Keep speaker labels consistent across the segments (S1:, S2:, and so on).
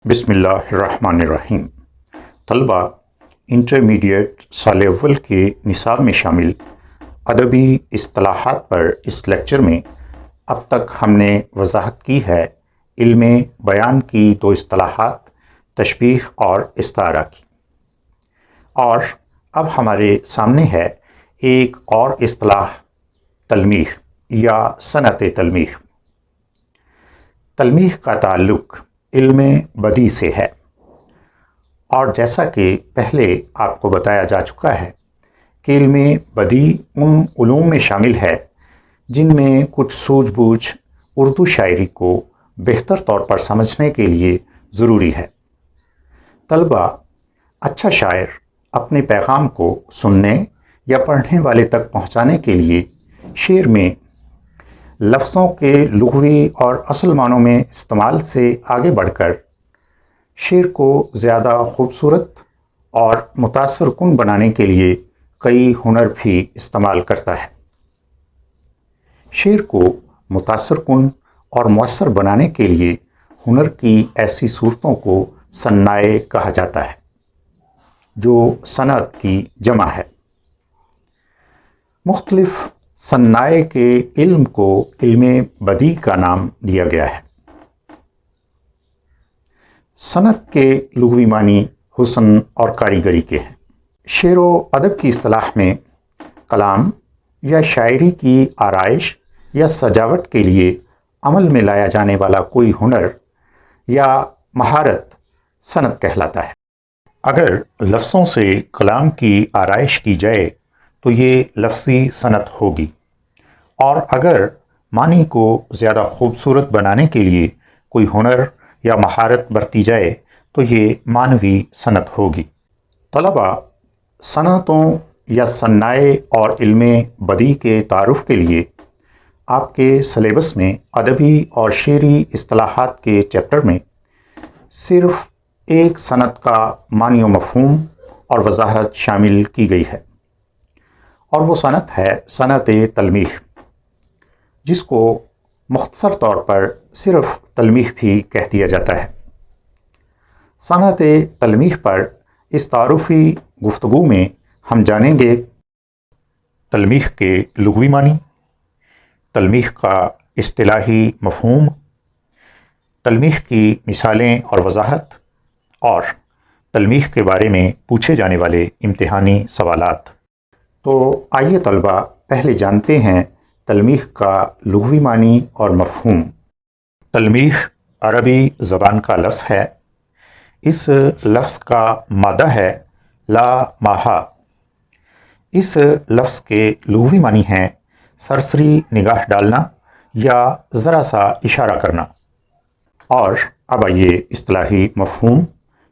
S1: بسم اللہ الرحمن الرحیم۔ طلبہ، انٹرمیڈیٹ سال اول کے نصاب میں شامل ادبی اصطلاحات پر اس لیکچر میں اب تک ہم نے وضاحت کی ہے علم بیان کی دو اصطلاحات تشبیہ اور استعارہ کی، اور اب ہمارے سامنے ہے ایک اور اصطلاح تلمیح یا صنعت تلمیح۔ تلمیح کا تعلق علم بدیع سے ہے، اور جیسا کہ پہلے آپ کو بتایا جا چکا ہے کہ علم بدیع ان علوم میں شامل ہے جن میں کچھ سوجھ بوجھ اردو شاعری کو بہتر طور پر سمجھنے کے لیے ضروری ہے۔ طلبہ، اچھا شاعر اپنے پیغام کو سننے یا پڑھنے والے تک پہنچانے کے لیے شعر میں لفظوں کے لغوی اور اصل معنوں میں استعمال سے آگے بڑھ کر شعر کو زیادہ خوبصورت اور متاثر کن بنانے کے لیے کئی ہنر بھی استعمال کرتا ہے۔ شعر کو متاثر کن اور مؤثر بنانے کے لیے ہنر کی ایسی صورتوں کو صنائع کہا جاتا ہے، جو صنعت کی جمع ہے۔ مختلف صنائع کے علم کو علم بدیع کا نام دیا گیا ہے۔ صنعت کے لغوی معنی حسن اور کاریگری کے ہیں۔ شعر و ادب کی اصطلاح میں کلام یا شاعری کی آرائش یا سجاوٹ کے لیے عمل میں لایا جانے والا کوئی ہنر یا مہارت صنعت کہلاتا ہے۔ اگر لفظوں سے کلام کی آرائش کی جائے تو یہ لفظی صنعت ہوگی، اور اگر معنی کو زیادہ خوبصورت بنانے کے لیے کوئی ہنر یا مہارت برتی جائے تو یہ معنوی صنعت ہوگی۔ طلبہ، صنعتوں یا صنائع اور علم بدیع کے تعارف کے لیے آپ کے سلیبس میں ادبی اور شعری اصطلاحات کے چیپٹر میں صرف ایک صنعت کا معنی و مفہوم اور وضاحت شامل کی گئی ہے، اور وہ صنعت ہے صنعت تلمیح، جس کو مختصر طور پر صرف تلمیح بھی کہہ دیا جاتا ہے۔ صنعت تلمیح پر اس تعارفی گفتگو میں ہم جانیں گے تلمیح کے لغوی معنی، تلمیح کا اصطلاحی مفہوم، تلمیح کی مثالیں اور وضاحت، اور تلمیح کے بارے میں پوچھے جانے والے امتحانی سوالات۔ تو آئیے طلبہ، پہلے جانتے ہیں تلمیح کا لغوی معنی اور مفہوم۔ تلمیح عربی زبان کا لفظ ہے۔ اس لفظ کا مادہ ہے لا ماہا۔ اس لفظ کے لغوی معنی ہیں سرسری نگاہ ڈالنا یا ذرا سا اشارہ کرنا۔ اور اب آئیے اصطلاحی مفہوم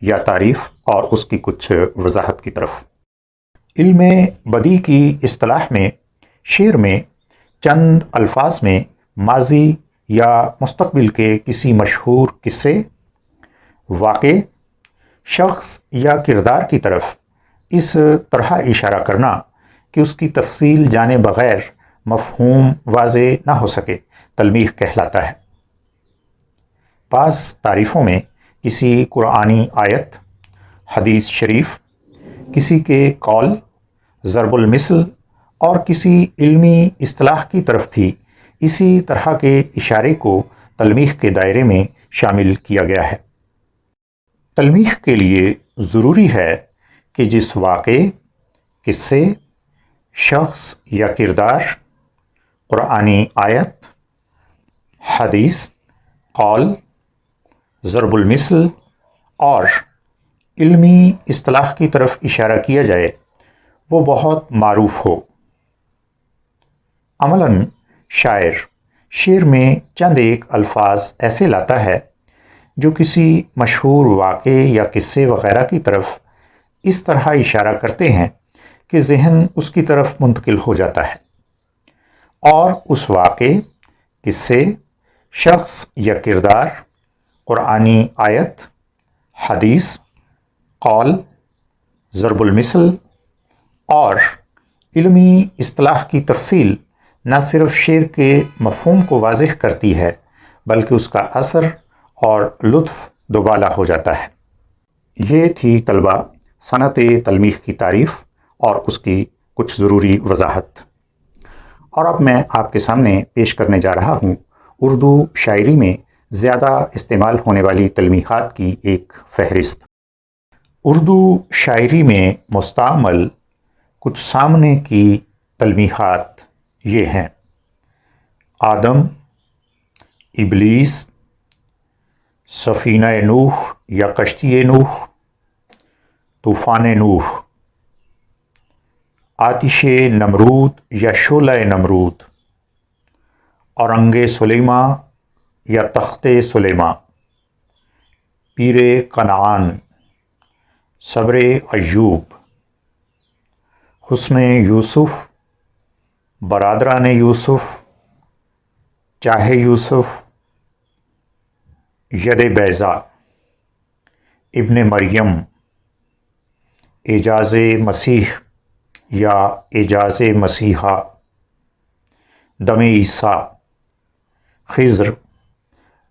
S1: یا تعریف اور اس کی کچھ وضاحت کی طرف۔ علم بدیع کی اصطلاح میں شعر میں چند الفاظ میں ماضی یا مستقبل کے کسی مشہور قصے، واقعے، شخص یا کردار کی طرف اس طرح اشارہ کرنا کہ اس کی تفصیل جانے بغیر مفہوم واضح نہ ہو سکے تلمیح کہلاتا ہے۔ بعض تعریفوں میں کسی قرآنی آیت، حدیث شریف، کسی کے قول، ضرب المثل اور کسی علمی اصطلاح کی طرف بھی اسی طرح کے اشارے کو تلمیح کے دائرے میں شامل کیا گیا ہے۔ تلمیح کے لیے ضروری ہے کہ جس واقعے، قصے، شخص یا کردار، قرآنی آیت، حدیث، قول، ضرب المثل اور علمی اصطلاح کی طرف اشارہ کیا جائے وہ بہت معروف ہو۔ عملاً شعر میں چند ایک الفاظ ایسے لاتا ہے جو کسی مشہور واقعے یا قصے وغیرہ کی طرف اس طرح اشارہ کرتے ہیں کہ ذہن اس کی طرف منتقل ہو جاتا ہے، اور اس واقعے، قصے، شخص یا کردار، قرآنی آیت، حدیث، قول، ضرب المثل اور علمی اصطلاح کی تفصیل نہ صرف شعر کے مفہوم کو واضح کرتی ہے بلکہ اس کا اثر اور لطف دوبالا ہو جاتا ہے۔ یہ تھی طلبہ صنعت تلمیح کی تعریف اور اس کی کچھ ضروری وضاحت۔ اور اب میں آپ کے سامنے پیش کرنے جا رہا ہوں اردو شاعری میں زیادہ استعمال ہونے والی تلمیحات کی ایک فہرست۔ اردو شاعری میں مستعمل کچھ سامنے کی تلمیحات یہ ہیں: آدم، ابلیس، سفینہ نوح یا کشتی نوح، طوفان نوح، آتش نمرود یا شعلہ نمرود، اورنگ سلیماں یا تخت سلیماں، پیر کنعان، صبر ایوب، حسن یوسف، برادران یوسف، چاہے یوسف، ید بیضا، ابن مریم، اعجاز مسیح یا اعجاز مسیحا، دم عیسیٰ، خضر،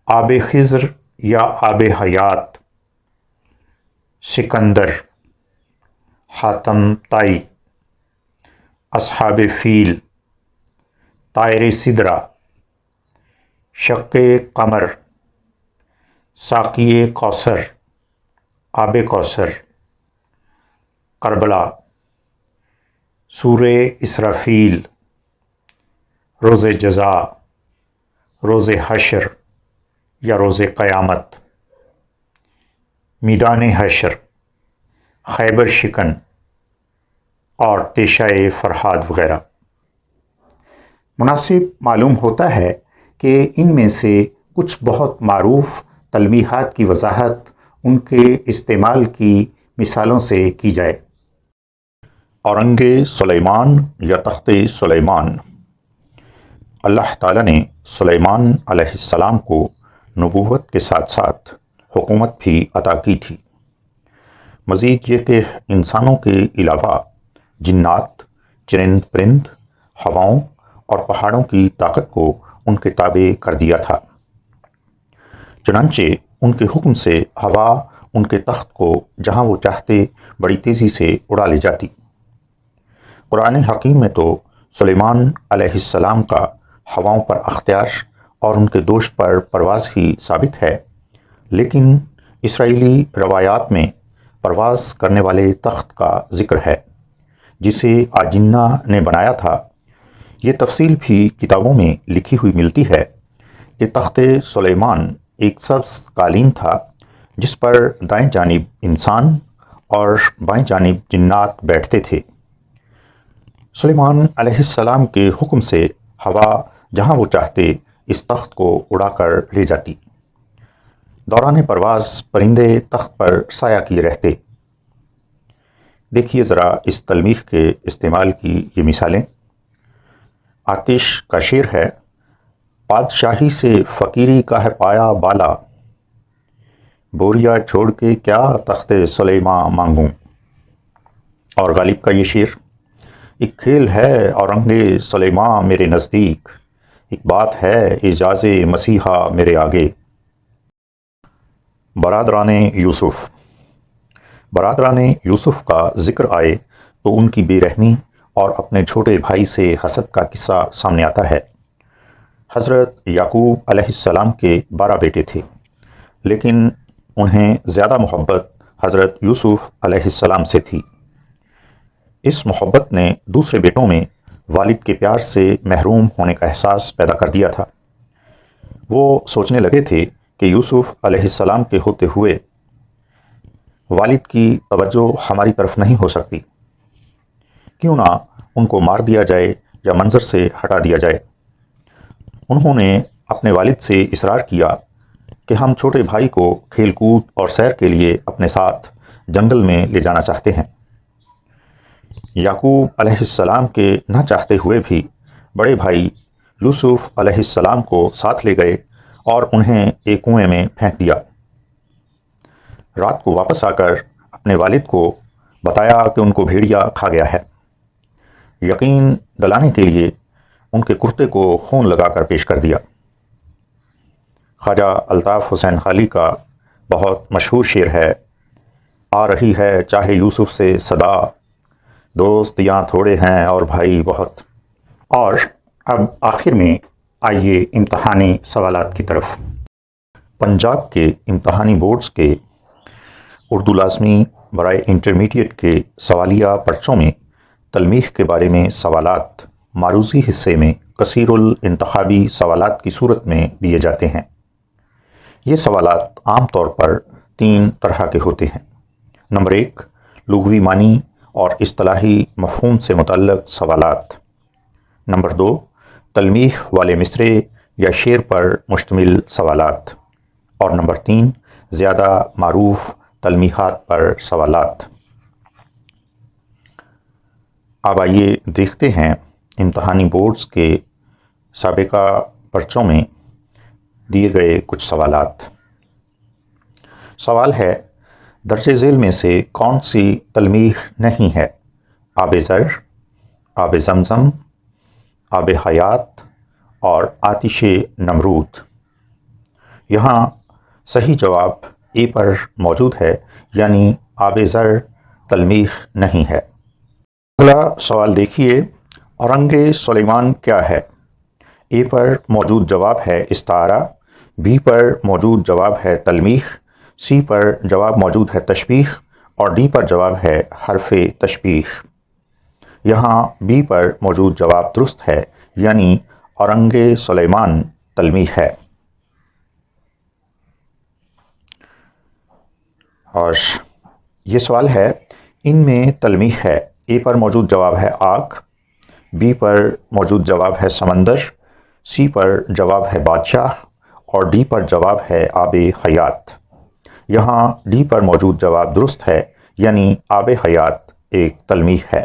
S1: آب خضر یا آب حیات، سکندر، حاتم طائی، اصحاب فیل، طائر سدرہ، شق قمر، ساقی کوثر، آب کوثر، کربلا، سورہ اسرافیل، روز جزا، روز حشر یا روز قیامت، میدان حشر، خیبر شکن اور تیشہ فرہاد وغیرہ۔ مناسب معلوم ہوتا ہے کہ ان میں سے کچھ بہت معروف تلمیحات کی وضاحت ان کے استعمال کی مثالوں سے کی جائے۔ اورنگ سلیمان یا تخت سلیمان۔ اللہ تعالیٰ نے سلیمان علیہ السلام کو نبوت کے ساتھ ساتھ حکومت بھی عطا کی تھی۔ مزید یہ کہ انسانوں کے علاوہ جنات، چرند پرند، ہواؤں اور پہاڑوں کی طاقت کو ان کے تابع کر دیا تھا۔ چنانچہ ان کے حکم سے ہوا ان کے تخت کو جہاں وہ چاہتے بڑی تیزی سے اڑا لے جاتی۔ قرآن حکیم میں تو سلیمان علیہ السلام کا ہواؤں پر اختیار اور ان کے دوش پر پرواز ہی ثابت ہے، لیکن اسرائیلی روایات میں پرواز کرنے والے تخت کا ذکر ہے جسے آجنہ نے بنایا تھا۔ یہ تفصیل بھی کتابوں میں لکھی ہوئی ملتی ہے کہ تخت سلیمان ایک سبز قالین تھا جس پر دائیں جانب انسان اور بائیں جانب جنات بیٹھتے تھے۔ سلیمان علیہ السلام کے حکم سے ہوا جہاں وہ چاہتے اس تخت کو اڑا کر لے جاتی۔ دوران پرواز پرندے تخت پر سایہ کیے رہتے۔ دیکھیے ذرا اس تلمیح کے استعمال کی یہ مثالیں۔ آتش کا شعر ہے: بادشاہی سے فقیری کا ہے پایا بالا، بوریا چھوڑ کے کیا تخت سلیماں مانگوں۔ اور غالب کا یہ شعر: ایک کھیل ہے اورنگ سلیماں میرے نزدیک، ایک بات ہے اعجاز مسیحا میرے آگے۔ برادران یوسف۔ برادران یوسف کا ذکر آئے تو ان کی بے رحمی اور اپنے چھوٹے بھائی سے حسد کا قصہ سامنے آتا ہے۔ حضرت یعقوب علیہ السلام کے 12 بیٹے تھے، لیکن انہیں زیادہ محبت حضرت یوسف علیہ السلام سے تھی۔ اس محبت نے دوسرے بیٹوں میں والد کے پیار سے محروم ہونے کا احساس پیدا کر دیا تھا۔ وہ سوچنے لگے تھے کہ یوسف علیہ السلام کے ہوتے ہوئے والد کی توجہ ہماری طرف نہیں ہو سکتی، کیوں نہ ان کو مار دیا جائے یا منظر سے ہٹا دیا جائے۔ انہوں نے اپنے والد سے اصرار کیا کہ ہم چھوٹے بھائی کو کھیل کود اور سیر کے لیے اپنے ساتھ جنگل میں لے جانا چاہتے ہیں۔ یعقوب علیہ السلام کے نہ چاہتے ہوئے بھی بڑے بھائی یوسف علیہ السلام کو ساتھ لے گئے اور انہیں ایک کنویں میں پھینک دیا۔ رات کو واپس آ کر اپنے والد کو بتایا کہ ان کو بھیڑیا کھا گیا ہے۔ یقین دلانے کے لیے ان کے کرتے کو خون لگا کر پیش کر دیا۔ خواجہ الطاف حسین خالی کا بہت مشہور شعر ہے، آ رہی ہے چاہے یوسف سے صدا، دوست یہاں تھوڑے ہیں اور بھائی بہت۔ اور اب آخر میں آئیے امتحانی سوالات کی طرف۔ پنجاب کے امتحانی بورڈز کے اردو لازمی برائے انٹرمیڈیٹ کے سوالیہ پرچوں میں تلمیح کے بارے میں سوالات معروضی حصے میں کثیر الانتخابی سوالات کی صورت میں دیے جاتے ہیں۔ یہ سوالات عام طور پر 3 طرح کے ہوتے ہیں۔ نمبر 1، لغوی معنی اور اصطلاحی مفہوم سے متعلق سوالات۔ نمبر 2، تلمیح والے مصرعے یا شعر پر مشتمل سوالات۔ اور نمبر 3، زیادہ معروف تلمیحات پر سوالات۔ اب آئیے دیکھتے ہیں امتحانی بورڈز کے سابقہ پرچوں میں دیے گئے کچھ سوالات۔ سوال ہے، درج ذیل میں سے کون سی تلمیح نہیں ہے؟ آب زر، آب زمزم، آب حیات اور آتش نمرود۔ یہاں صحیح جواب اے پر موجود ہے، یعنی آب زر تلمیح نہیں ہے۔ اگلا سوال دیکھیے، اورنگ سلیمان کیا ہے؟ اے پر موجود جواب ہے استعارہ، بی پر موجود جواب ہے تلمیح، سی پر جواب موجود ہے تشبیہ اور ڈی پر جواب ہے حرف تشبیہ۔ یہاں بی پر موجود جواب درست ہے، یعنی اورنگ سلیمان تلمیح ہے۔ اور یہ سوال ہے، ان میں تلمیح ہے۔ اے پر موجود جواب ہے آگ، بی پر موجود جواب ہے سمندر، سی پر جواب ہے بادشاہ اور ڈی پر جواب ہے آب حیات۔ یہاں ڈی پر موجود جواب درست ہے، یعنی آب حیات ایک تلمیح ہے۔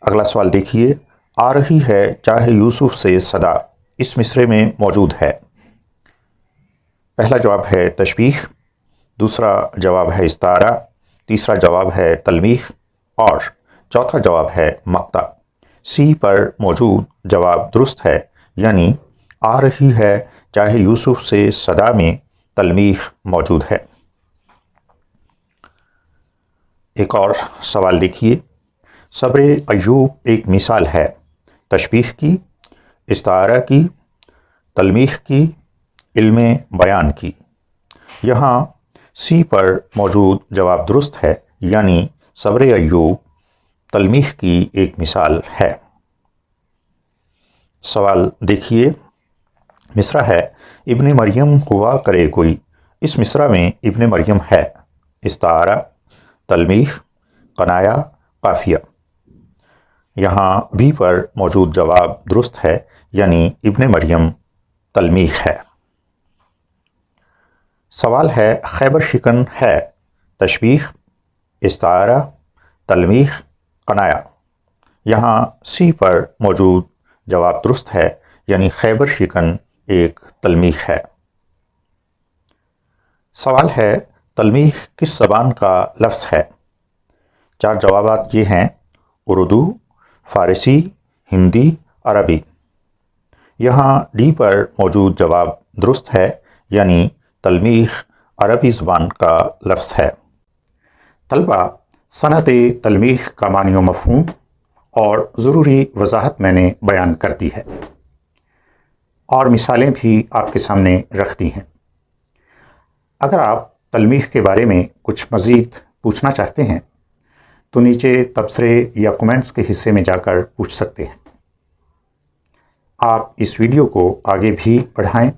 S1: اگلا سوال دیکھیے، آ رہی ہے چاہے یوسف سے صدا اس مصرعے میں موجود ہے۔ پہلا جواب ہے تشبیہ، دوسرا جواب ہے استعارہ، تیسرا جواب ہے تلمیح اور چوتھا جواب ہے مقطع۔ سی پر موجود جواب درست ہے، یعنی آ رہی ہے چاہے یوسف سے صدا میں تلمیح موجود ہے۔ ایک اور سوال دیکھیے، صبر ایوب ایک مثال ہے تشبیہ کی، استعارہ کی، تلمیح کی، علم بیان کی۔ یہاں سی پر موجود جواب درست ہے، یعنی صبر ایوب تلمیح کی ایک مثال ہے۔ سوال دیکھیے، مصرع ہے، ابن مریم ہوا کرے کوئی، اس مصرع میں ابن مریم ہے، استعارہ، تلمیح، کنایہ، قافیہ۔ یہاں بی پر موجود جواب درست ہے، یعنی ابن مریم تلمیح ہے۔ سوال ہے، خیبر شکن ہے تشبیہ، استعارہ، تلمیح، کنایہ۔ یہاں سی پر موجود جواب درست ہے، یعنی خیبر شکن ایک تلمیح ہے۔ سوال ہے، تلمیح کس زبان کا لفظ ہے؟ 4 جوابات یہ ہیں، اردو، فارسی، ہندی، عربی۔ یہاں ڈی پر موجود جواب درست ہے، یعنی تلمیح عربی زبان کا لفظ ہے۔ طلبہ، صنعت تلمیح کا معنی و مفہوم اور ضروری وضاحت میں نے بیان کر دی ہے، اور مثالیں بھی آپ کے سامنے رکھ دی ہیں۔ اگر آپ تلمیح کے بارے میں کچھ مزید پوچھنا چاہتے ہیں تو نیچے تبصرے یا کومنٹس کے حصے میں جا کر پوچھ سکتے ہیں۔ آپ اس ویڈیو کو آگے بھی بڑھائیں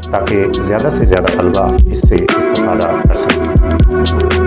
S1: تاکہ زیادہ سے زیادہ طلبہ اس سے استفادہ کر سکیں۔